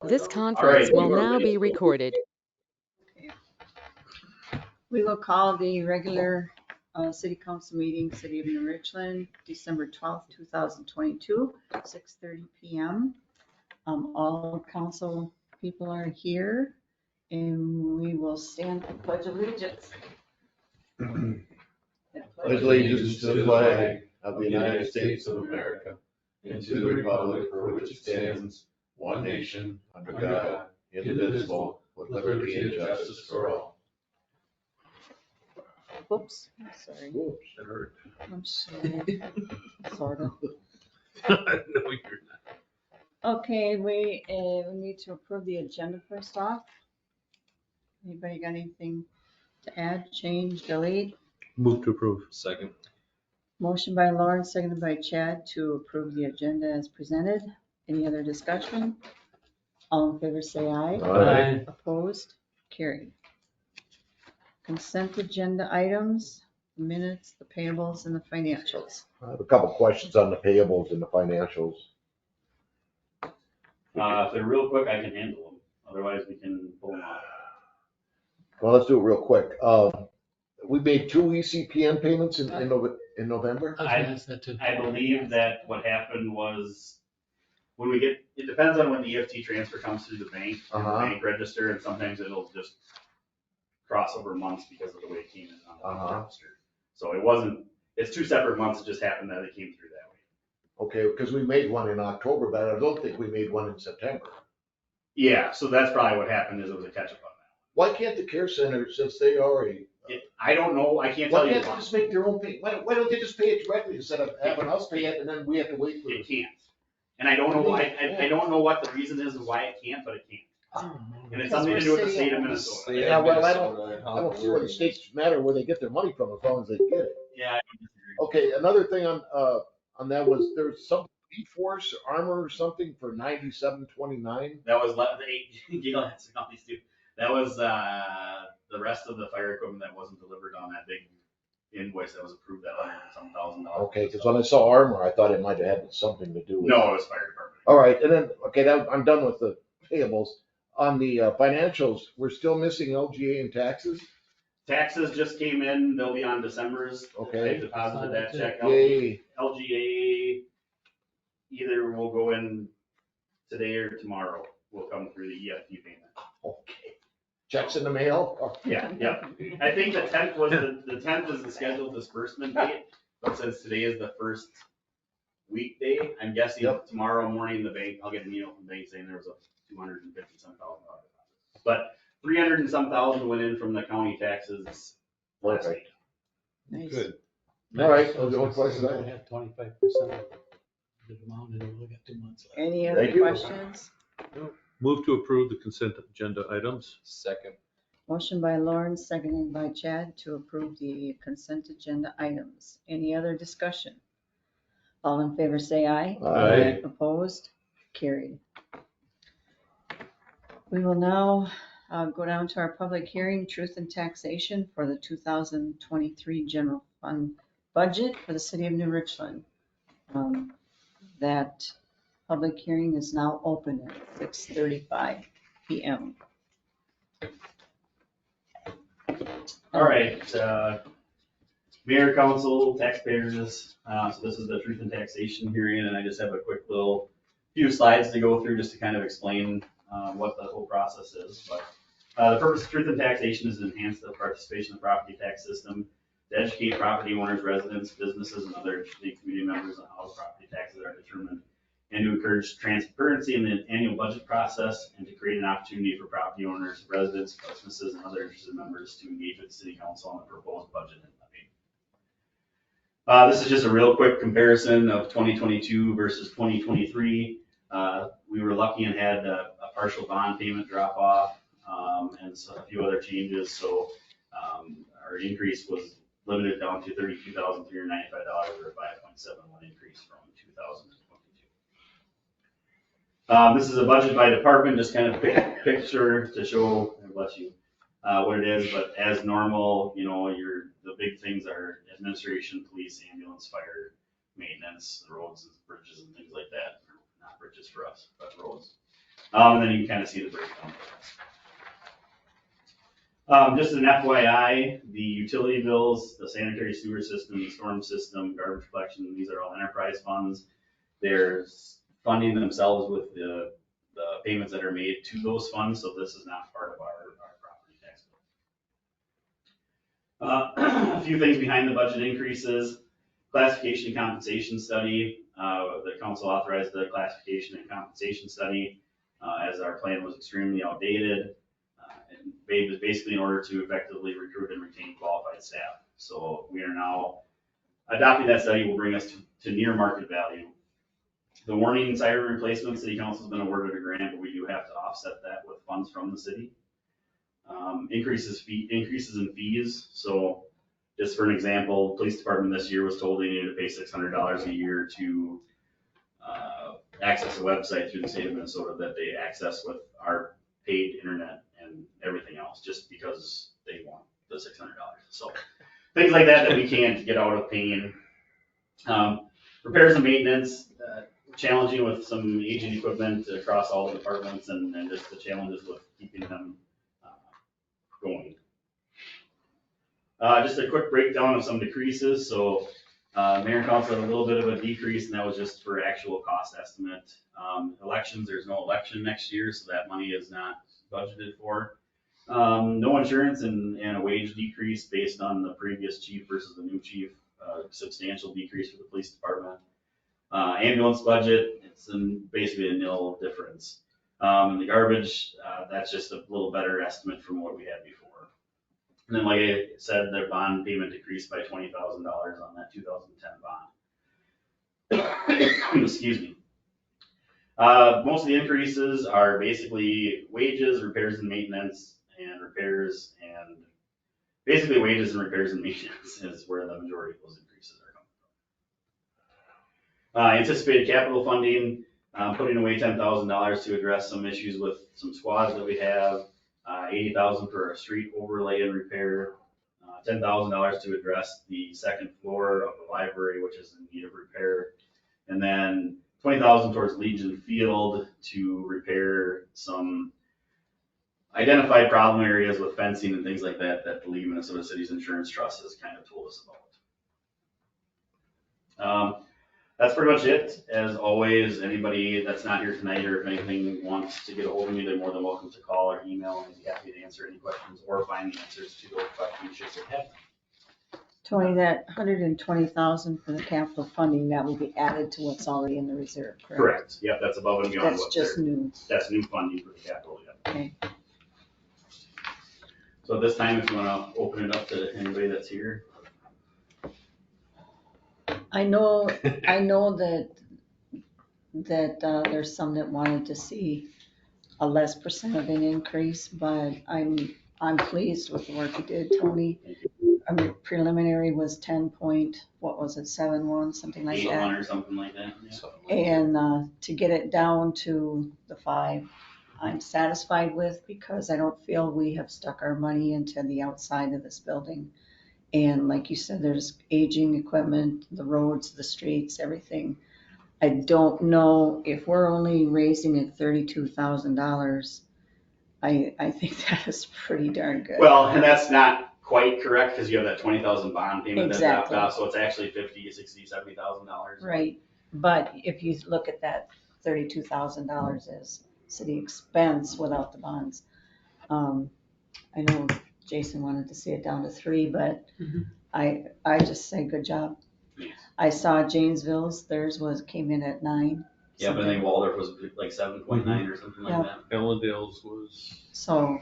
This conference will now be recorded. We will call the regular city council meeting, City of New Richland, December 12th, 2022, 6:30 p.m. All council people are here and we will stand for pledge of allegiance. Pledge allegiance to the flag of the United States of America and to the republic for which it stands, one nation, under God, indivisible, with liberty and justice for all. Whoops, I'm sorry. Whoops, that hurt. I'm sorry. Sort of. No, you're not. Okay, we need to approve the agenda first off. Anybody got anything to add, change, delete? Move to approve. Second. Motion by Lauren, seconded by Chad to approve the agenda as presented. Any other discussion? All in favor say aye. Aye. Opposed? Carried. Consent agenda items, the minutes, the payables, and the financials. I have a couple questions on the payables and the financials. If they're real quick, I can handle them. Otherwise, we can pull them off. Well, let's do it real quick. We made 2 ECPN payments in November. I believe that what happened was when we get, it depends on when the EFT transfer comes through the bank, the bank register, and sometimes it'll just cross over months because of the way it came in on the bank register. So it's 2 separate months. It just happened that it came through that way. Okay, because we made one in October, but I don't think we made one in September. Yeah, so that's probably what happened is it was a catch up on that. Why can't the care center, since they already, I don't know. I can't tell why you. can't they just make their own pay? Why don't they just pay it directly instead of having us pay it and then we have to wait for It it? can't. And I don't know why, I don't know what the reason is and why it can't, but it can't. And it's something to do with the state of Minnesota. Yeah, well, I don't see where the states matter where they get their money from as long as they get it. Yeah, I don't disagree. Okay, another thing on that was there's some E-Force armor or something for $97.29. That was that was the rest of the fire equipment that wasn't delivered on that big invoice that was approved, that $100,000. Okay, because when I saw armor, I thought it might have had something to do with No, it was fire department. All right, and then, okay, I'm done with the payables. On the financials, we're still missing LGA and taxes. Taxes just came in, they'll be on December's. Okay. They deposited that check. Yay. LGA either will go in today or tomorrow, will come through the EFT payment. Okay. Checks in the mail? Yeah. I think the 10th was the 10th is the scheduled disbursement date, but since today is the first weekday, I'm guessing tomorrow morning the bank, I'll get an email from the bank saying there was a $250,000 deposit. But 300 and some thousand went in from the county taxes last week. Nice. Good. All right, those are the only questions I have. 25% of the amount and we'll get 2 months left. Any other Thank you. questions? Move to approve the consent agenda items. Second. Motion by Lauren, seconded by Chad to approve the consent agenda items. Any other discussion? All in favor say aye. Aye. Opposed? Carried. We will now go down to our public hearing, truth and taxation for the 2023 general fund budget for the city of New Richland. That public hearing is now open at 6:35 p.m. All right, mayor, council, taxpayers, so this is the truth and taxation hearing, and I just have a quick little few slides to go through just to kind of explain what the whole process is. But the purpose of truth and taxation is to enhance the participation of the property tax system, to educate property owners, residents, businesses, and other interested community members on how property taxes are determined, and to encourage transparency in the annual budget process, and to create an opportunity for property owners, residents, businesses, and other interested members to engage with the city council on the proposed budget and levy. This is just a real quick comparison of 2022 versus 2023. We were lucky and had a partial bond payment drop off, and so a few other changes. So our increase was limited down to $32,395, or a 5.71 increase from 2022. This is a budget by department, just kind of picture to show, bless you, what it is. But as normal, you know, the big things are administration, police, ambulance, fire, maintenance, roads, bridges, and things like that. Not bridges for us, but roads. And then you can kind of see the breakdown. Just as an FYI, the utility bills, the sanitary sewer system, the storm system, garbage collection, these are all enterprise funds. There's funding themselves with the payments that are made to those funds, so this is not part of our property tax bill. A few things behind the budget increases. Classification and compensation study. The council authorized the classification and compensation study as our plan was extremely outdated. And basically in order to effectively recruit and retain qualified staff. So we are now adopting that study will bring us to near market value. The warning and siren replacement, city council's been awarded a grant, but we do have to offset that with funds from the city. Increases in fees. So just for an example, police department this year was told they needed to pay $600 a year to access a website through the state of Minnesota that they access with our paid internet and everything else, just because they want the $600. So things like that we can't get out of paying. Repairs and maintenance, challenging with some aging equipment across all the departments and just the challenges with keeping them going. Just a quick breakdown of some decreases. So mayor and council had a little bit of a decrease, and that was just for actual cost estimate. Elections, there's no election next year, so that money is not budgeted for. No insurance and a wage decrease based on the previous chief versus the new chief. Substantial decrease for the police department. Ambulance budget, it's basically a nil difference. And the garbage, that's just a little better estimate from what we had before. And then, like I said, the bond payment decreased by $20,000 on that 2010 bond. Excuse me. Most of the increases are basically wages, repairs and maintenance, and repairs and basically wages and repairs and maintenance is where the majority of those increases are coming from. Anticipated capital funding, putting away $10,000 to address some issues with some squads that we have. $80,000 for a street overlay and repair, $10,000 to address the second floor of the library, which is in need of repair, and then $20,000 towards Legion Field to repair some identified problem areas with fencing and things like that that the League of Minnesota Cities Insurance Trust has kind of told us about. That's pretty much it. As always, anybody that's not here tonight or if anything wants to get a hold of me, they're more than welcome to call or email, and I'd be happy to answer any questions or find the answers to those questions should they have. Tony, that $120,000 for the capital funding, that will be added to what's already in the reserve, correct? Correct. Yep, that's above and beyond That's what's just there. new. That's new funding for the capital, yep. Okay. So at this time, if you wanna open it up to anybody that's here. I know that there's some that wanted to see a less percent of an increase, but I'm pleased with the work you did, Tony. I mean, preliminary was 10.71, something like 8 on that. or something like that, yeah. And to get it down to the 5, I'm satisfied with, because I don't feel we have stuck our money into the outside of this building. And like you said, there's aging equipment, the roads, the streets, everything. I don't know if we're only raising it $32,000. I think that is pretty darn good. Well, and that's not quite correct, because you have that 20,000 bond payment that dropped Exactly. off, so it's actually $50,000, $60,000, $70,000. Right, but if you look at that, $32,000 as city expense without the bonds. I know Jason wanted to see it down to 3, but I just say good job. I saw Janesville's, theirs came in at 9. Yeah, but I think Waldorf was like 7.9 or something like Yeah. that. Ellendale's was So,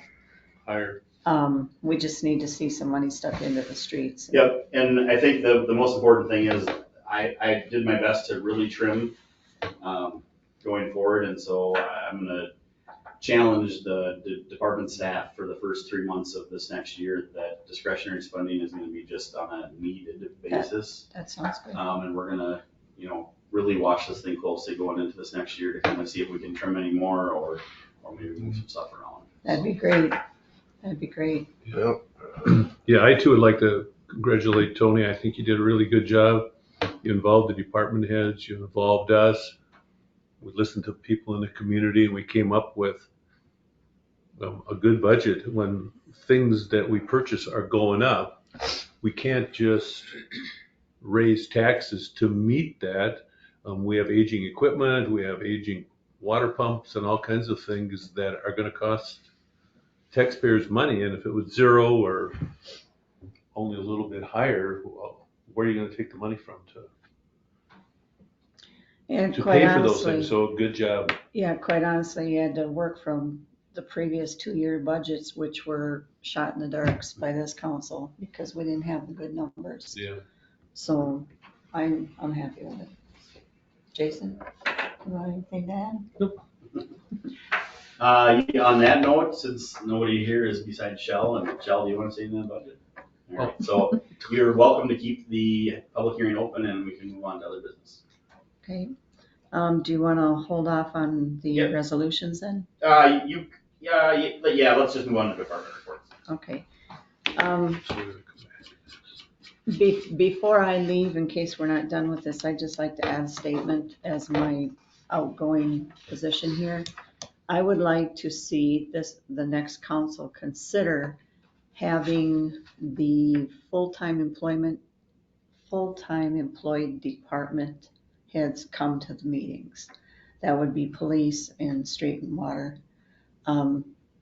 higher. we just need to see some money stuck into the streets. Yep, and I think the most important thing is I did my best to really trim going forward, and so I'm gonna challenge the department staff for the first 3 months of this next year that discretionary spending is gonna be just on a needed basis. That sounds good. And we're gonna, really watch this thing closely going into this next year to kind of see if we can trim any more or maybe move some stuff around. That'd be great. That'd be great. Yep. Yeah, I too would like to congratulate Tony. I think you did a really good job. You involved the department heads, you involved us. we listened to people in the community, and we came up with a good budget. When things that we purchase are going up, we can't just raise taxes to meet that. We have aging equipment, we have aging water pumps and all kinds of things that are gonna cost taxpayers money. And if it was zero or only a little bit higher, well, where are you gonna take the money from And to quite pay for those things? honestly, So good job. yeah, quite honestly, you had to work from the previous 2-year budgets, which were shot in the darks by this council because we didn't have the good numbers. Yeah. So I'm happy with it. Jason, you want anything to add? On that note, since nobody here is besides Shell, and Shell, do you want to say anything about it? All right, so you're welcome to keep the public hearing open and we can move on to other business. Okay. Do you want to hold off on the Yep. resolutions then? Yeah, let's just move on to department reports. Okay. Before I leave, in case we're not done with this, I'd just like to add a statement as my outgoing position here. I would like to see the next council consider having the full-time employed department heads come to the meetings. That would be police and street and water.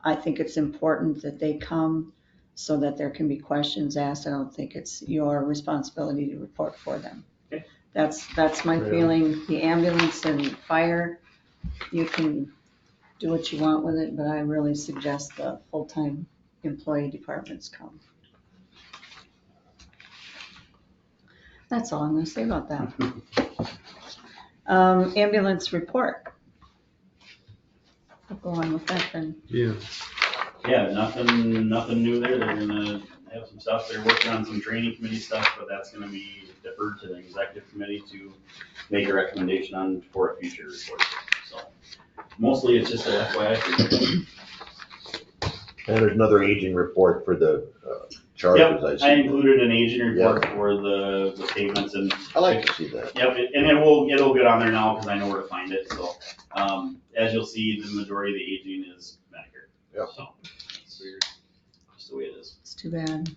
I think it's important that they come so that there can be questions asked. I don't think it's your responsibility to report for them. Okay. That's my feeling. The ambulance and fire, you can do what you want with it, but I really suggest the full-time employee departments come. That's all I'm gonna say about that. Ambulance report. We'll go on with that then. Yeah. Yeah, nothing new there. They're gonna have some stuff. They're working on some training committee stuff, but that's gonna be deferred to the executive committee to make a recommendation on for a future report. So mostly it's just a FYI. And there's another aging report for the charges I Yep, see. I included an aging report for the payments and. I like to see that. Yep, and it'll get on there now because I know where to find it. So, as you'll see, the majority of the aging is Medicare. Yep. So, it's just the way it is. It's too bad.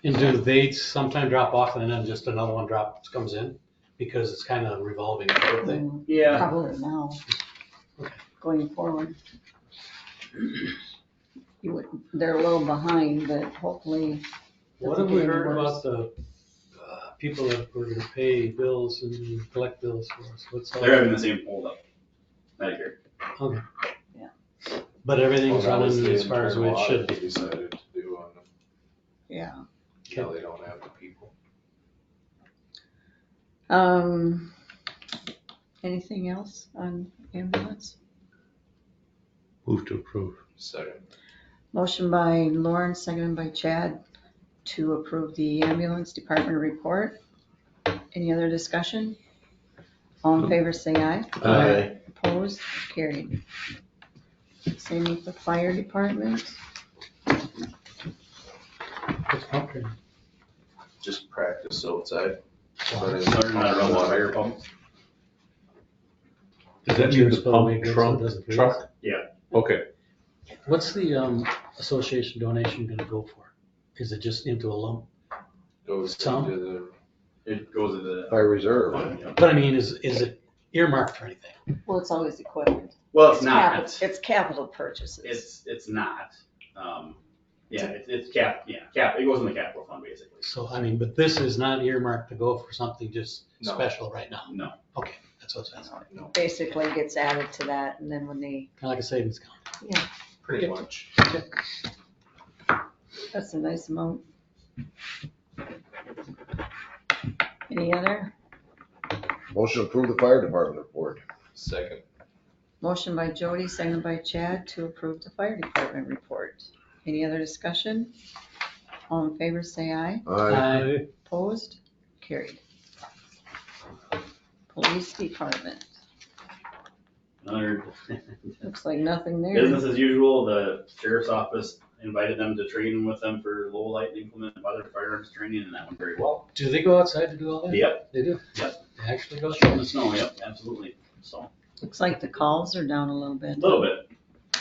And do they sometime drop off and then just another one comes in? Because it's kind of revolving door thing. Yeah. Probably now, going forward. They're a little behind, but hopefully. What have we heard about the people that were gonna pay bills and collect bills for us? What's They're having the same hold up, Medicare. Okay. Yeah. But everything's Well, that was running the as far as internal it should audit be. they decided to do on them. Yeah. Now they don't have the people. Anything else on ambulance? Move to approve. Second. Motion by Lauren, seconded by Chad to approve the ambulance department report. Any other discussion? All in favor, say aye. Aye. Opposed, carried. Same with the fire department. It's pumpkin. Just practice outside. Learn how to run the fire pumps. Does that mean the pump truck? Yeah. Okay. What's the association donation gonna go for? Is it just into a lump? Goes Some. into It goes to the. Fire reserve. Yeah. But I mean, is it earmarked for anything? Well, it's always equipment. Well, it's not. It's capital purchases. It's not. It's cap. It goes in the capital fund basically. So, I mean, but this is not earmarked to go for something just No. special right now. No. Okay, that's what it says. No. Basically gets added to that, and then when they, Kind of like a savings account. pretty much. that's a nice amount. Any other? Motion to approve the fire department report. Second. Motion by Jody, seconded by Chad to approve the fire department report. Any other discussion? All in favor, say aye. Aye. Opposed? Carried. Police department. Another Looks like nothing there. business as usual. The sheriff's office invited them to train with them for low light inclement weather firearms training, and that went very well. Do they go outside to do all that? Yep. They do? Yep. They actually go? Show in the snow. Yep, absolutely. So Looks like the calls are down a little A bit. little bit.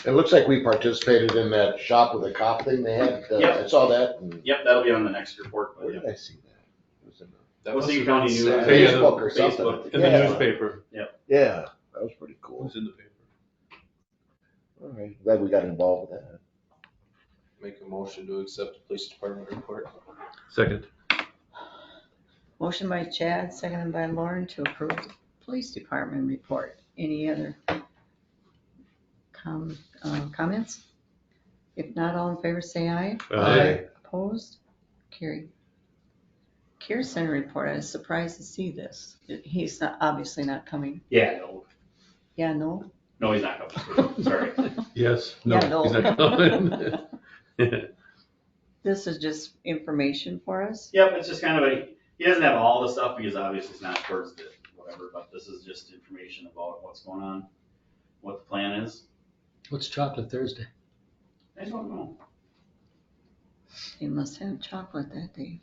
It looks like we participated in that shop with a cop thing they had. Yep. I saw that. And Yep, that'll be on the next report, but where yeah. did I see that? It was in That What's was the county news? Saturday. Facebook or something. Facebook. In the Yeah. newspaper. Yeah, that was pretty It cool. was in the paper. All right, glad we got involved with that. Make a motion to accept the police department report. Second. Motion by Chad, seconded by Lauren to approve the police department report. Any other comments? If not, all in favor say aye. Aye. Opposed? Carried. Care Center report, I was surprised to see this. He's not, obviously not coming. Yeah, no, Yeah, no? no, he's not coming. Sorry. Yes, no, Yeah, no. he's not coming. This is just information for us? Yep, it's just kind of he doesn't have all the stuff because obviously it's not towards the whatever, but this is just information about what's going on, what the plan is. What's Chocolate Thursday? I don't know. They must have chocolate that day.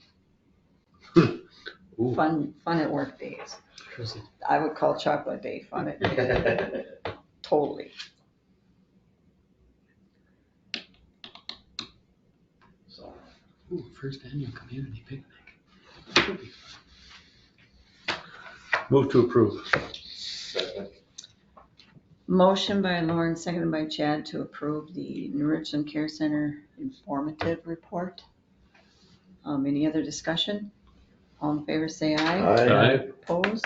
Ooh. Fun at work days. Is it- I would call chocolate day fun at day. Totally. So, Ooh, first annual community picnic. Should be fun. Move to approve. Second. Motion by Lauren, seconded by Chad to approve the New Richland Care Center informative report. Any other discussion? All in favor say aye. Aye. Opposed?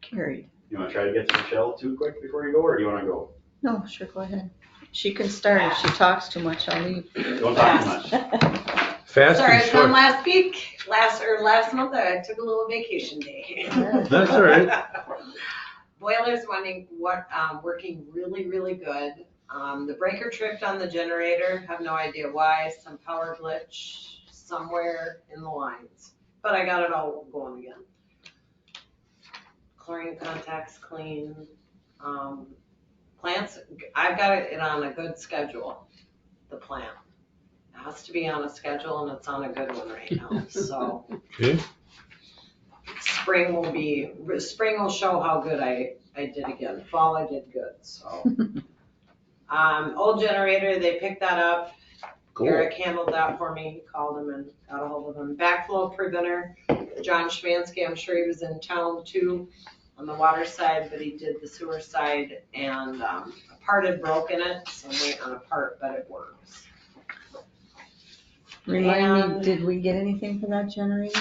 Carried. you wanna try to get to Michelle too quick before you go, or do you wanna go? No, sure, go ahead. She can start. If she talks too much, I'll leave. Don't talk too much. Fast Sorry, I and was gone short. last month, I took a little vacation day. That's all right. Boiler's working really, really good. The breaker tripped on the generator, have no idea why, some power glitch somewhere in the lines. But I got it all going again. Chlorine contacts clean. Plants, I've got it on a good schedule, the plant. It has to be on a schedule and it's on a good one right now, so. Okay. Spring will show how good I did again. Fall I did good, so. Old generator, they picked that up. Cool. Eric handled that for me. He called him and got a hold of him. Backflow preventer, John Schmansky, I'm sure he was in town too on the water side, but he did the sewer side and a part had broken it, so I'm waiting on a part, but it works. Remind me, did we get anything for that generator?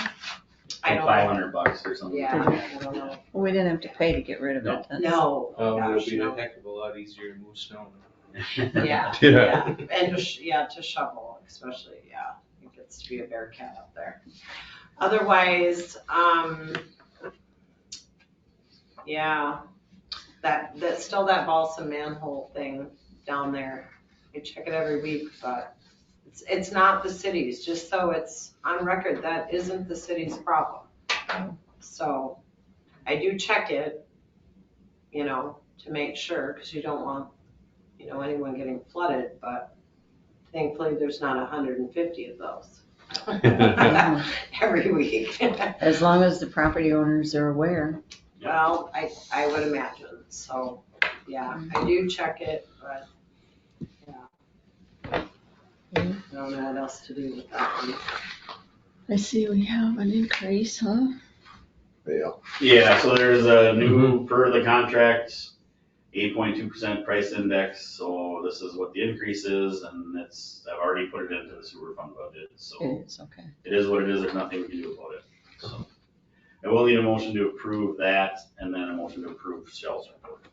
I don't, $500 or something. yeah, I don't know. We didn't have to pay to get rid of No. it then. No, It'll gosh, be a no. heck of a lot easier to move snow. Yeah, Yeah. yeah, and to shovel, especially, yeah, it gets to be a bear cat up there. Otherwise, yeah, that's still that balsam manhole thing down there. I check it every week, but it's not the city's, just so it's on record, that isn't the city's problem. So I do check it, to make sure, because you don't want anyone getting flooded, but thankfully there's not 150 of those every week. As long as the property owners are aware. Well, I would imagine, so, yeah, I do check it, but, yeah. I don't know what else to do with that one. I see we have an increase, huh? Yeah. Yeah, so there's a new, per the contract, 8.2% price index, so this is what the increase is, and I've already put it into the sewer fund budget, so It is, okay. it is what it is, there's nothing we can do about it, so. I will need a motion to approve that, and then a motion to approve Shell's report.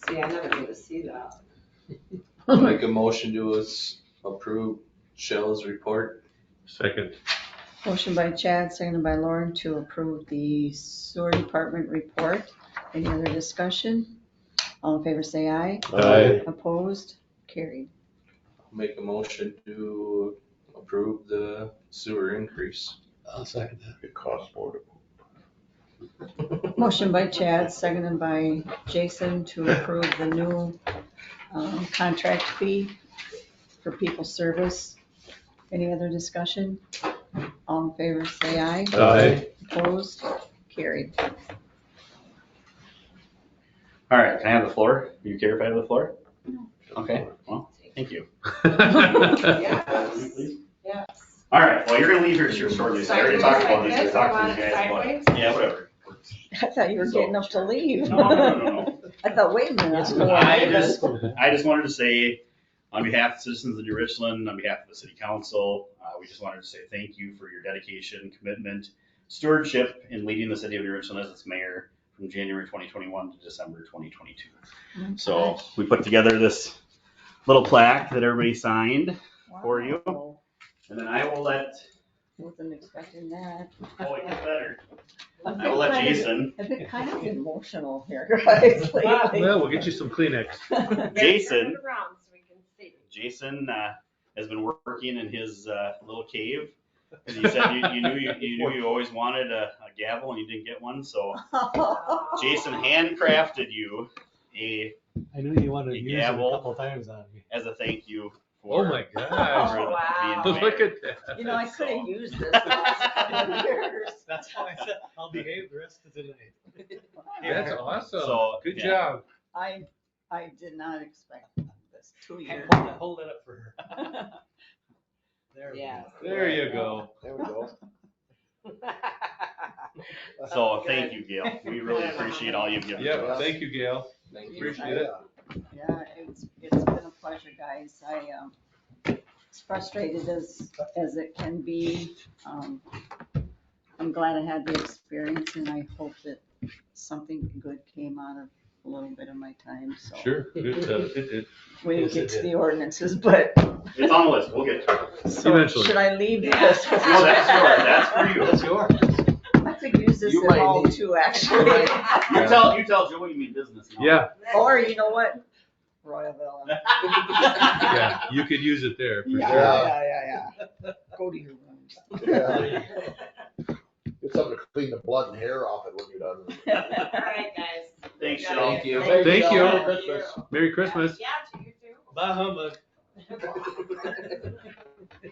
See, I never get to see that. Make a motion to approve Shell's report. Second. Motion by Chad, seconded by Lauren to approve the sewer department report. Any other discussion? All in favor say aye. Aye. Opposed? Carried. Make a motion to approve the sewer increase. I'll second that. It costs more to. Motion by Chad, seconded by Jason to approve the new contract fee for people service. Any other discussion? All in favor say aye. Aye. Opposed? Carried. All right, can I have the floor? Are you terrified of the floor? No. Okay, well, thank you. Yes. Yes. All right, well, you're gonna leave here shortly, so I already talked about this, I talked to you guys, Sideways? but, yeah, whatever. I thought you were getting up to leave. No. I thought, wait a minute. I just wanted to say, on behalf of the citizens of New Richland, on behalf of the city council, we just wanted to say thank you for your dedication, commitment, stewardship in leading the city of New Richland as its mayor from January 2021 to December 2022. So we put together this little plaque that everybody signed for you. Wow. And then I will let, Wasn't expecting that. oh, it gets better. I will let Jason, I've been kind of emotional here, guys, lately. Well, we'll get you some Kleenex. Jason. Turn it around so we can see. Jason has been working in his little cave. And he said you knew you always wanted a gavel and you didn't get one, so Jason handcrafted you I knew you wanted to use it a gavel. couple times on me. as a thank you Oh for my for gosh. Oh, wow. being Look mayor. at that. You know, I could have used this the last couple of years. That's why I said I'll behave the rest of the night. That's awesome. So, Good yeah. job. I did not expect this 2 years. Hold it up for her. There we Yeah. go. There you go. There we go. So thank you, Gail. We really appreciate all you've given to Yeah, us. thank you, Gail. Thank you. Appreciate it. Yeah, it's been a pleasure, guys. As frustrated as it can be, I'm glad I had the experience and I hope that something good came out of a little bit of my time, so. Sure. It We didn't Yes, get it to did. the ordinances, but, It's on the list. We'll get to it. so Eventually. should I leave this? No, that's yours. That's for you. That's yours. I could use this You at might home need- too, actually. You tell Joey you mean business now. Yeah, Or you know what? Royalville. yeah, you could use it there for Yeah, sure. yeah. Go to your rooms. Yeah. Get something to clean the blood and hair off it when you're done. All right, guys. Thanks, Got Joe. it. Thank you. Thank you. Merry Christmas. Merry Christmas. Yeah, to you too. Bye, humbug.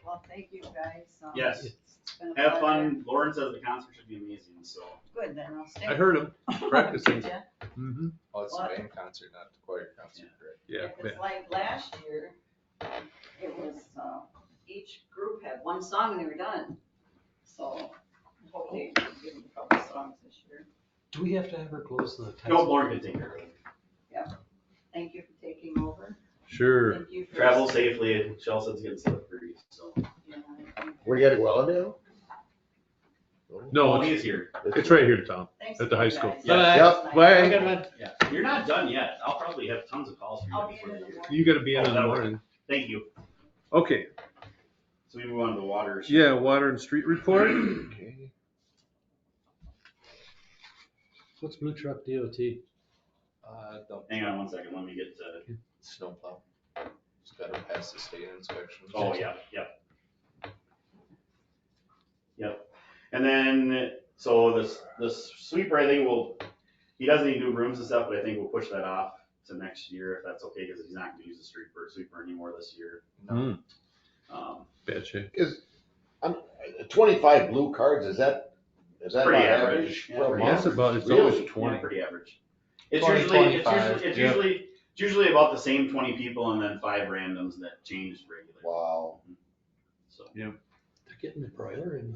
Well, thank you, guys. Yes. It's been a Have pleasure. fun. Lauren says the concert should be amazing, so. Good, then I'll stay. I heard him practicing. Did ya? Mm-hmm. Oh, it's a What? band concert, not the choir concert, correct? Yeah. If it's like last year, it was, each group had one song and they were done. So hopefully we'll give them a couple songs this year. Do we have to have her close to the text? No, Lauren can take care of it. Thank you for taking over. Sure. Thank you for. Travel safely. Shell says it's getting slippery, so. Yeah, thank you. Were you at Wellendale? No, Oh, it's, he's here. it's right here in town. Thanks At the high again, school. guys. Yeah. Yep, bye. Yeah. You're not done yet. I'll probably have tons of calls for I'll you be before in the the year. morning. You gotta be in Oh, in the that'll work. morning. Thank you. Okay, So we move on to the water. yeah, water and street report. Okay. What's Blue Truck DOT? Don't Hang on one second. Let me get to. snowplow. Just gotta pass the state inspection. Oh, yeah, yep. Yep. And then, so this sweeper, I think he doesn't need new rooms and stuff, but I think we'll push that off to next year if that's okay, because he's not gonna use the sweeper anymore this year. Hmm, Um, bad shape. Is, 25 blue cards, is that about Pretty average average, for yeah, a pretty month? It's Really? always yeah, 20. pretty average. It's 20, usually, 25, it's yeah. usually about the same 20 people and then 5 randoms that change regularly. Wow. So, They're getting the broiler in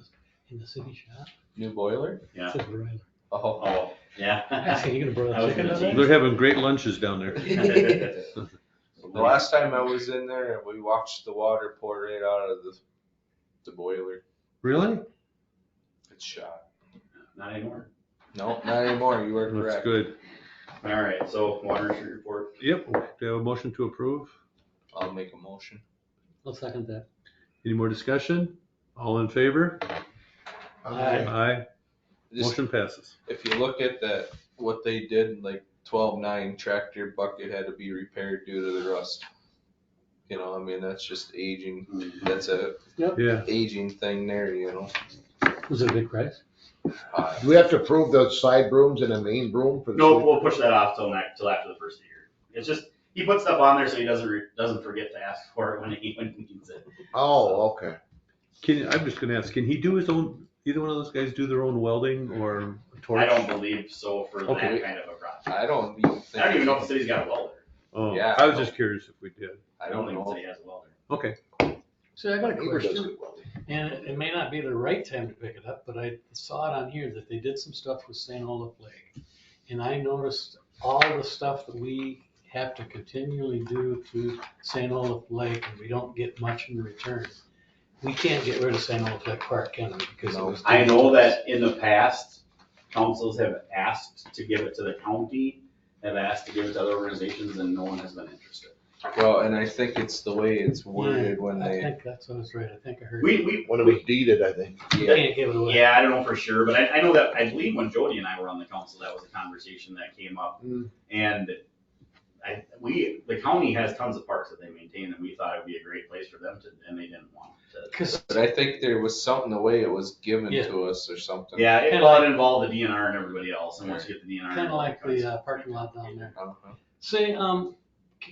the city shop. New boiler? yeah. It's a broiler. Oh. Oh, yeah. Asking, you gonna broil I was chicken gonna on that? They're having great lunches down there. The last time I was in there, we watched the water pour right out of the boiler. Really? It's shot. Not anymore. No, not anymore. You are That's correct. good. All right, so water and street report. Yep, do you have a motion to approve? I'll make a motion. I'll second that. Any more discussion? All in favor? Aye. Aye. Just, Motion passes. if you look at that, what they did, like 12.9 tractor bucket had to be repaired due to the rust. You know, I mean, that's just aging. That's a Yeah. aging thing there, you know. Was it a big price? Do we have to approve the side brooms and the main broom for the? No, sweep? we'll push that off till after the first of the year. It's just, he puts stuff on there so he doesn't forget to ask for it when he needs it. Oh, okay. I'm just gonna ask, can he do his own either one of those guys do their own welding or torch? I don't believe so for that Okay. kind of a project. I don't even think. I don't even know if the city's got a welder. Oh, Yeah. I was just curious if we did. I I don't don't think the know. city has a welder. Okay. So I got a Neighbor does question, good welding. and it may not be the right time to pick it up, but I saw it on here that they did some stuff with St. Olaf Lake. And I noticed all the stuff that we have to continually do to St. Olaf Lake, and we don't get much in return. We can't get rid of St. Olaf Lake Park, can we? Because it was. I know that in the past, councils have asked to give it to the county, have asked to give it to other organizations, and no one has been interested. Well, and I think it's the way it's worded when I they, think that's what I was right. I think I heard. We, When it was deeded, I think. We can't give it away. yeah, I don't know for sure, but I know that, I believe when Jody and I were on the council, that was a conversation that came up. And the county has tons of parks that they maintain, and we thought it'd be a great place for them to, and they didn't want to. but I think there was something, the way it was given Yeah. to us or something. Yeah, it Kinda like- involved the DNR and everybody else, and once you get the DNR. Kind of like the parking lot down there. Uh-huh. Say,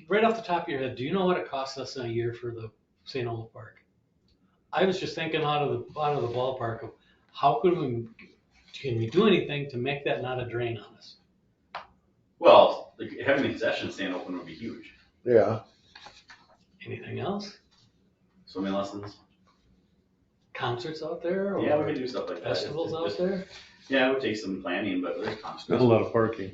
right off the top of your head, do you know what it costs us in a year for the St. Olaf Park? I was just thinking out of the ballpark of how can we do anything to make that not a drain on us? Well, having the concession stand open would be huge. Yeah. Anything else? Swimming lessons. Concerts out there Yeah, we or could do stuff like that. festivals out Just- there? Yeah, it would take some planning, but there's Not a concerts. lot of parking.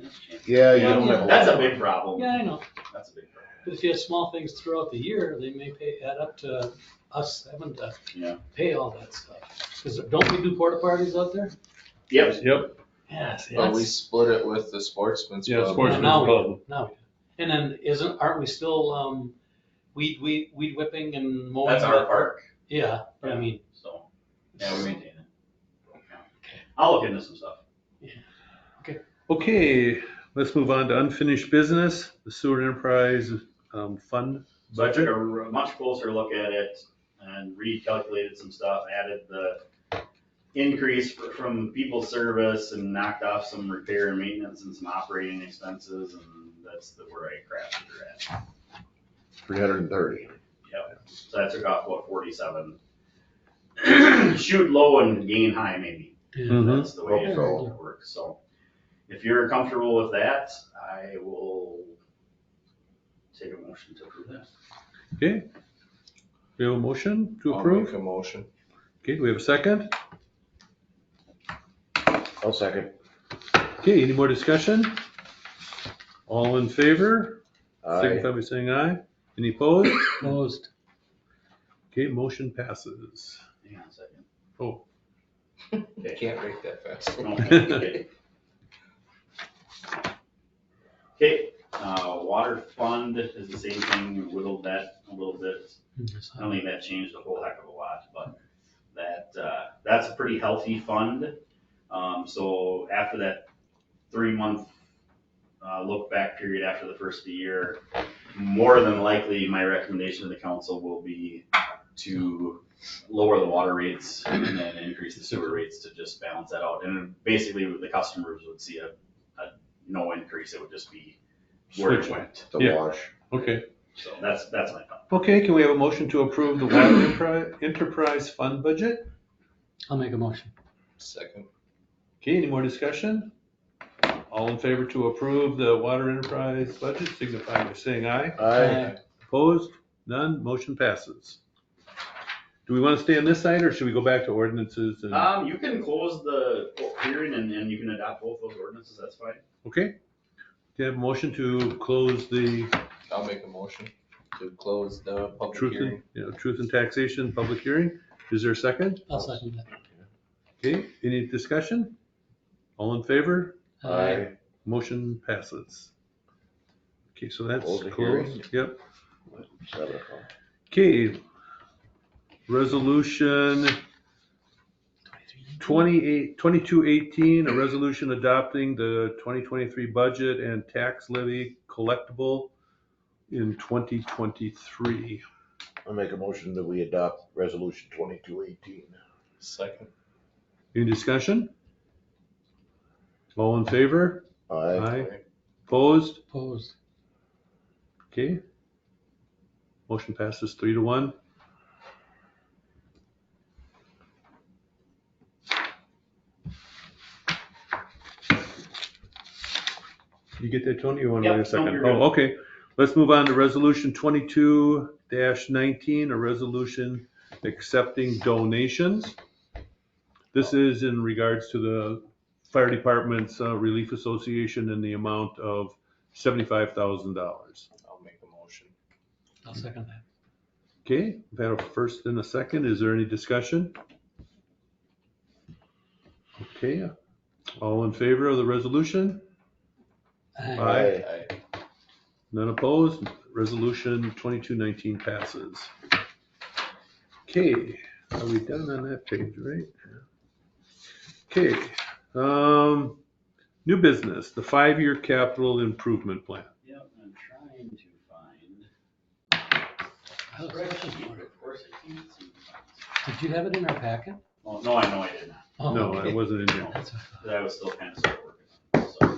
Yeah, you don't have a lot. That's a big problem. Yeah, I know. That's a big problem. But if you have small things throughout the year, they may add up to us having to Yeah. pay all that stuff. Because don't we do porta parties out there? Yep. Yep. Yes. But we split it with the sportsman's Yeah, club. sportsman's Now club. we do. Now we do. And then aren't we still, weed whipping and mowing? That's our park, Yeah, I mean, so, yeah, we maintain it. Yeah. I'll look into some stuff. Okay, let's move on to unfinished business, the sewer enterprise fund So I took budget. a much closer look at it and recalculated some stuff, added the increase from people service and knocked off some repair and maintenance and some operating expenses, and that's where I crafted her at. 330. Yep, so I took off what, 47. Shoot low and gain high maybe. Mhm. That's the way it Hope so. works, so if you're comfortable with that, I will take a motion to approve that. Okay. We have a motion to I'll approve? make a motion. Okay, do we have a second? I'll second. Okay, any more discussion? All in favor? Aye. Signify by saying aye. Any opposed? Opposed. Okay, motion passes. Hang on a second. Oh, I can't break that fast. Okay. Okay, water fund is the same thing, whittled that a little bit. I don't think that changed a whole heck of a lot, but that's a pretty healthy fund. So after that 3-month look back period after the first of the year, more than likely, my recommendation to the council will be to lower the water rates and then increase the sewer rates to just balance that out. And basically, the customers would see a no increase, it would just be where it Switch. went. The Yeah. wash. okay. So that's my thought. Okay, can we have a motion to approve the water enterprise fund budget? I'll make a motion. Second. Okay, any more discussion? All in favor to approve the water enterprise budget, signify by saying aye. Aye. Opposed? None, motion passes. Do we want to stay on this side, or should we go back to ordinances and, You can close the hearing and you can adopt both those ordinances, that's fine. okay? Do you have a motion to close the I'll make a motion to close the public truth hearing. and, truth and taxation public hearing? Is there a second? I'll second that. Okay, any discussion? All in favor? Aye. Motion passes. Okay, so that's Close the hearing. closed, yep. 7 o'clock. Okay. Resolution 2218, a resolution adopting the 2023 budget and tax levy collectible in 2023. I'll make a motion that we adopt resolution 2218. Second. Any discussion? All in favor? Aye. Opposed? Opposed. Okay. Motion passes 3-1. You get that, Tony? You want to Yep, wait a second? no, you're good. Oh, okay. Let's move on to resolution 22-19, a resolution accepting donations. This is in regards to the Fire Department's Relief Association in the amount of $75,000. I'll make a motion. I'll second that. Okay, we've had a first and a second. Is there any discussion? Okay, all in favor of the resolution? Aye. None opposed? Resolution 2219 passes. Okay, are we done on that page, right? Okay, new business, the 5-year capital improvement plan. Yep, I'm trying to find. I was looking for it. Of course I can't see. Did you have it in our packet? Well, no, I know I did not. Oh, No, okay. it wasn't in there. That's what I thought. Because I was still kind of still working on it, so.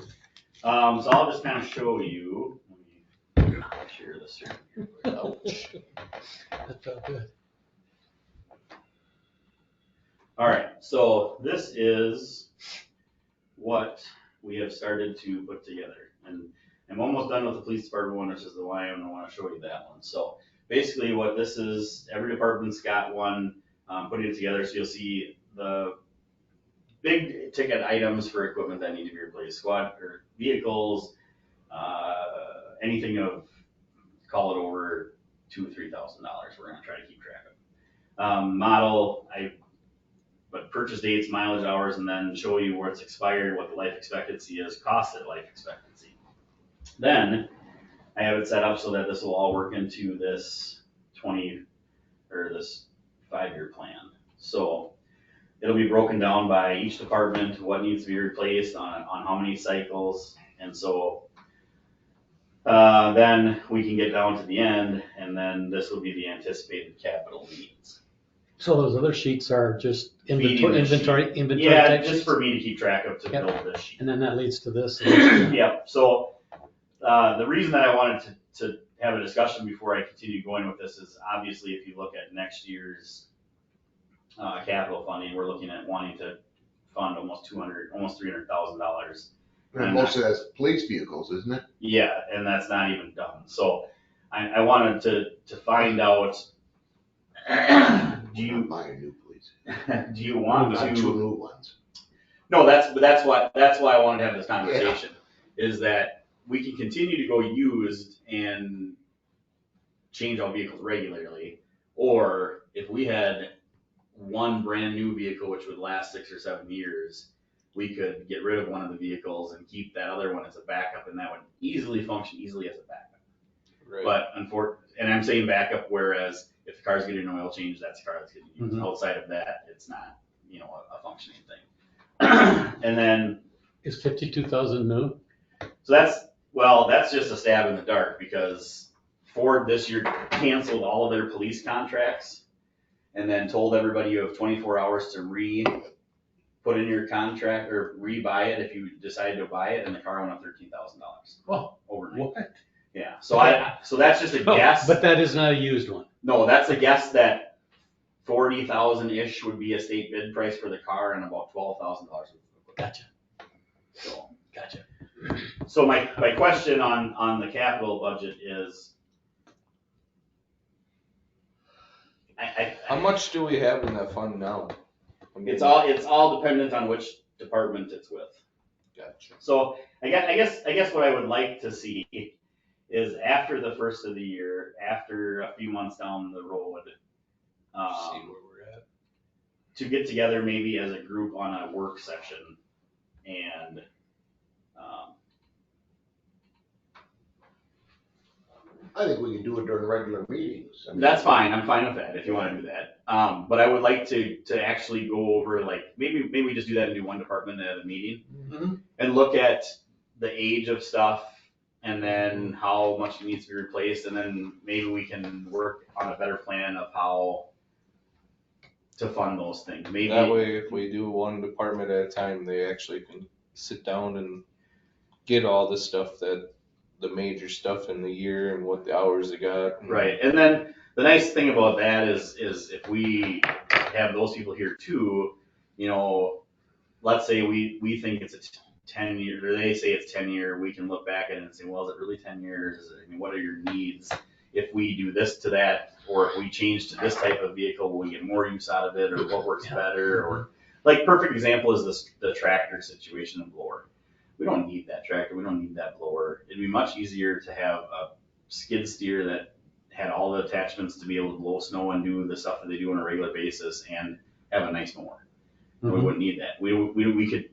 So I'll just kind of show you, let me share this here. Ouch. That felt good. All right, so this is what we have started to put together. And I'm almost done with the police department one, which is the one I want to show you that one. So basically what this is, every department's got one, putting it together. So you'll see the big ticket items for equipment that need to be replaced, squad or vehicles, anything of, call it over $2,000 or $3,000, we're gonna try to keep track of. Model, but purchase dates, mileage hours, and then show you where it's expired, what the life expectancy is, cost at life expectancy. Then I have it set up so that this will all work into this this 5-year plan. So it'll be broken down by each department, what needs to be replaced on how many cycles. And so then we can get down to the end, and then this will be the anticipated capital needs. So those other sheets are just Feeding the inventory Yeah, type just sheets? for me to keep track of to Yep. build this sheet. And then that leads to this. Yep, so the reason that I wanted to have a discussion before I continue going with this is obviously if you look at next year's capital funding, we're looking at wanting to fund almost $300,000. And most of that's police vehicles, isn't it? Yeah, and that's not even done. So I wanted to find out, do We're not you buying new police. do you want Not 2 to? new ones. No, that's why I wanted to have this conversation, is that we can continue to go used and change out vehicles regularly, or if we had one brand new vehicle which would last 6 or 7 years, we could get rid of one of the vehicles and keep that other one as a backup, and that would function easily as a backup. Right. But and I'm saying backup, whereas if the car's getting an oil change, that's the car that's getting used. Mhm. Outside of that, it's not, a functioning thing. And then, Is 52,000 new? so that's just a stab in the dark, because Ford this year canceled all of their police contracts and then told everybody you have 24 hours to put in your contract or re-buy it if you decide to buy it, and the car went up $13,000 Oh, overnight. what? Yeah, so that's just a guess. But that is not a used one. No, that's a guess that 40,000-ish would be a state bid price for the car, and about $12,000 worth of equipment. Gotcha. So, Gotcha. so my question on the capital budget is, How much do we have in that fund now? I mean, it's all dependent on which department it's with. Gotcha. So I guess what I would like to see is after the first of the year, after a few months down the road, See where we're at. to get together maybe as a group on a work session and I think we can do it during regular meetings. I mean, that's fine. I'm fine with that if you want to do that. But I would like to actually go over, like, maybe we just do that and do one department at a meeting Mhm. and look at the age of stuff and then how much it needs to be replaced, and then maybe we can work on a better plan of how to fund those things. Maybe That way, if we do one department at a time, they actually can sit down and get all the stuff the major stuff in the year and what the hours they got. right. And then the nice thing about that is if we have those people here too, let's say we think it's 10 years, or they say it's 10-year, we can look back at it and say, well, is it really 10 years? I mean, what are your needs? If we do this to that, or if we change to this type of vehicle, will we get more use out of it, or what works better? Or like perfect example is the tractor situation and blower. We don't need that tractor, we don't need that blower. It'd be much easier to have a skid steer that had all the attachments to be able to blow snow and do the stuff that they do on a regular basis and have a nice mower. We wouldn't need that. We could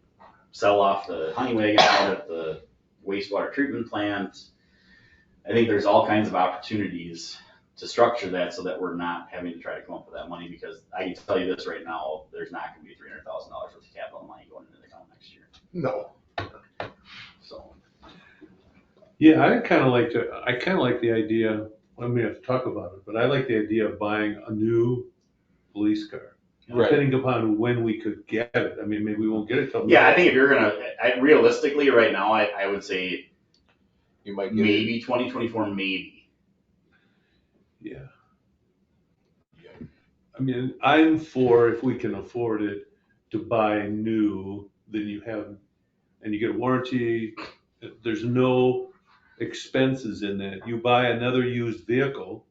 sell off the honey wagon out at the wastewater treatment plant. I think there's all kinds of opportunities to structure that so that we're not having to try to come up with that money, because I can tell you this right now, there's not gonna be $300,000 worth of capital money going into the account next year. No. So, Yeah, I kind of like the idea, I mean, we have to talk about it, but I like the idea of buying a new police car. Right. Depending upon when we could get it. I mean, maybe we won't get it till. yeah, I think if you're gonna, realistically, right now, I would say You might get maybe 2024, maybe. Yeah. I mean, I'm for, if we can afford it, to buy new, then you have, and you get a warranty, there's no expenses in that. You buy another used vehicle,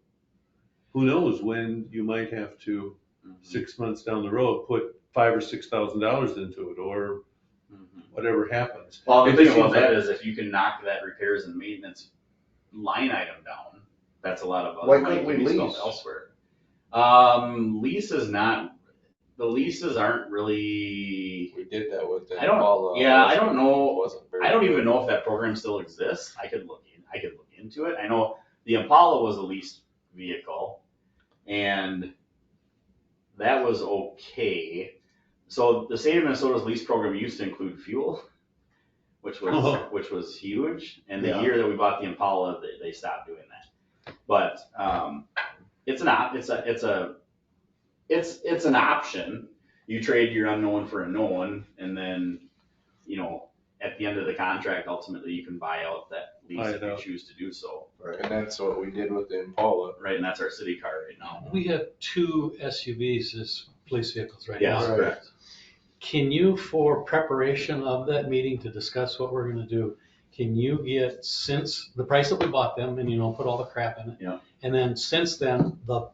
who knows when you might have to, 6 months down the road, put $5,000 or $6,000 into it, or whatever happens. Well, the It thing just about seems that is if you can knock that repairs and maintenance line item down, that's a lot of Why other money couldn't we can be spent lease? elsewhere. The leases aren't really, We did that with the I don't- Impala. yeah, I don't know. It wasn't very I don't good. even know if that program still exists. I could look into it. I know the Impala was a leased vehicle, and that was okay. So the state of Minnesota's lease program used to include fuel, which was huge. And the Yeah. year that we bought the Impala, they stopped doing that. But it's an option. You trade your unknown for a known, and then, you know, at the end of the contract, ultimately you can buy out that lease Buy if it you out. choose to do so. And that's what we did with the Impala. Right, and that's our city car right now. We have 2 SUVs as police vehicles right Yes, now. Right. correct. Can you, for preparation of that meeting to discuss what we're gonna do, can you get, since the price that we bought them, and put all the crap in it? Yeah. And then since then, the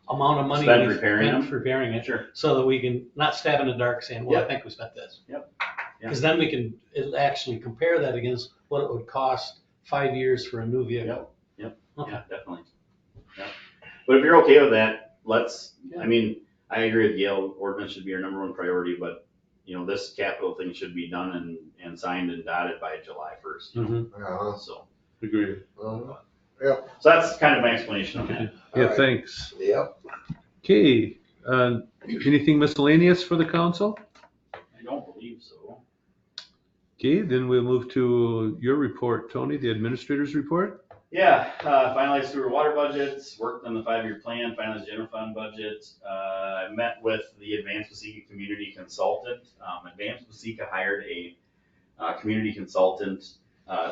amount of money Spend we've repairing spent them? repairing it, Sure. so that we can not stab in the dark saying, well, I Yep. think we spent this. Yep. Yeah. Because then we can actually compare that against what it would cost 5 years for a new vehicle. Yep. Okay. Yeah, definitely. Yeah. But if you're okay with that, Yeah. I mean, I agree with Gail, ordinance should be our number one priority, but, this capital thing should be done and signed and dotted by July 1st. Yeah. So Agreed. that's kind of my explanation on that. Yeah, Alright. thanks. Yep. Okay, anything miscellaneous for the council? I don't believe so. Okay, then we'll move to your report, Tony, the administrator's report. Yeah, finalized sewer water budgets, worked on the 5-year plan, finalized general fund budget. I met with the Advanced Waseca community consultant. Advanced Waseca hired a community consultant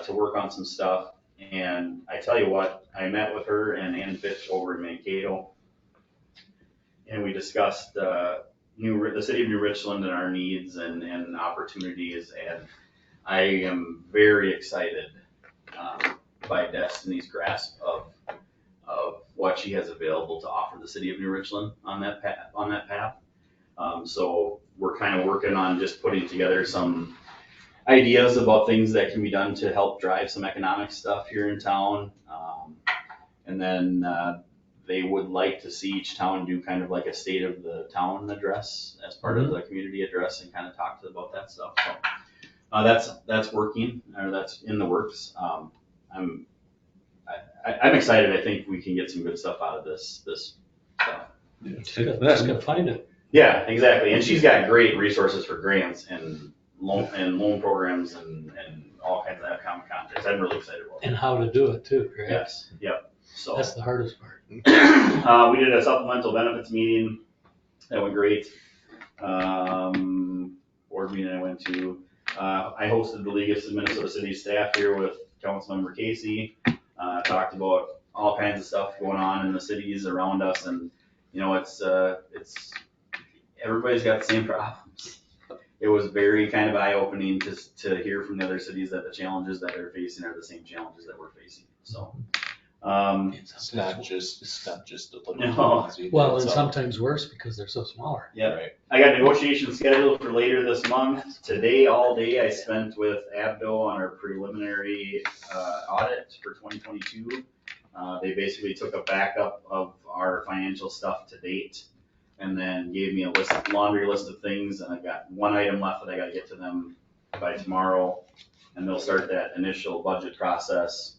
to work on some stuff. And I tell you what, I met with her and Ann Fitch over in Mankato. And we discussed the city of New Richland and our needs and opportunities. And I am very excited by Destiny's grasp of what she has available to offer the city of New Richland on that path. So we're kind of working on just putting together some ideas about things that can be done to help drive some economic stuff here in town. And then they would like to see each town do kind of like a state of the town address as part of the community address and kind of talk about that stuff. So that's working, or that's in the works. I'm excited. I think we can get some good stuff out of this stuff. Just gotta find it. Yeah, exactly. And she's got great resources for grants and loan programs and all kinds of economic contracts. I'm really excited about And how to do it too, correct? Yes, yep. So That's the hardest part. we did a supplemental benefits meeting. That went great. Board meeting I went to. I hosted the League of Minnesota City staff here with Councilmember Casey. Talked about all kinds of stuff going on in the cities around us, and it's everybody's got the same problems. it was very kind of eye-opening to hear from the other cities that the challenges that they're facing are the same challenges that we're facing, so. It's not just the little No. ones either. Well, and It's all- sometimes worse because they're so smaller. Yeah, Right. I got negotiations scheduled for later this month. Today, all day, I spent with Abdo on our preliminary audit for 2022. They basically took a backup of our financial stuff to date and then gave me a laundry list of things, and I've got one item left that I gotta get to them by tomorrow, and they'll start that initial budget process.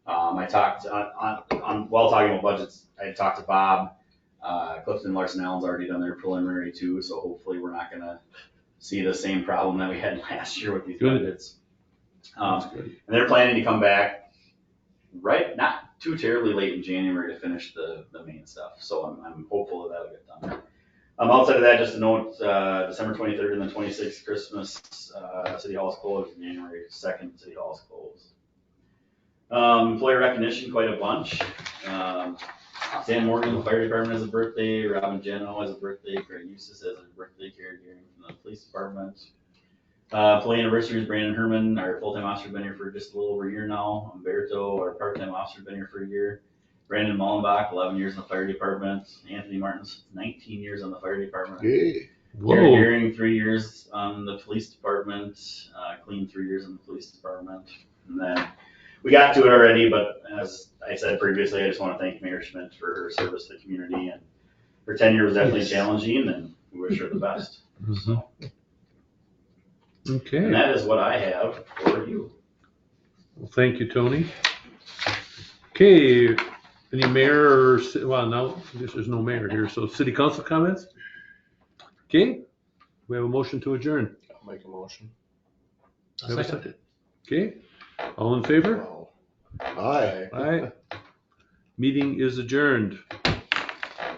I talked while talking about budgets, I talked to Bob. Clifton Larson Allen's already done their preliminary too, so hopefully we're not gonna see the same problem that we had last year with these Good. budgets. And they're planning to come back not too terribly late in January to finish the main stuff, so I'm hopeful that that'll get done. Outside of that, just a note, December 23rd and the 26th, Christmas, City Hall's closed, January 2nd, City Hall's closed. Employee recognition, quite a bunch. Sam Morgan, the fire department has a birthday, Robin Jeno has a birthday, Craig Eustace has a birthday, Karen Gearing from the police department. Employee anniversary is Brandon Herman, our full-time officer, been here for just a little over a year now. Umberto, our part-time officer, been here for a year. Brandon Mullenbach, 11 years in the fire department. Anthony Martins, 19 years in the fire department. Hey, Gary Whoa, Gearing, 3 years on the police department. Clean, 3 years in the police department. And then we got to it already, but as I said previously, I just want to thank Mayor Schmidt for her service to the community, and her tenure was definitely Yes. challenging, and we wish her the best. Mhm. And Okay, that is what I have for you. well, thank you, Tony. Okay, any mayor or, well, now, I guess there's no mayor here, so city council comments? Okay, we have a motion to adjourn. I'll make a motion. A We have a second. Okay, all in favor? well, aye. Aye. Meeting is adjourned.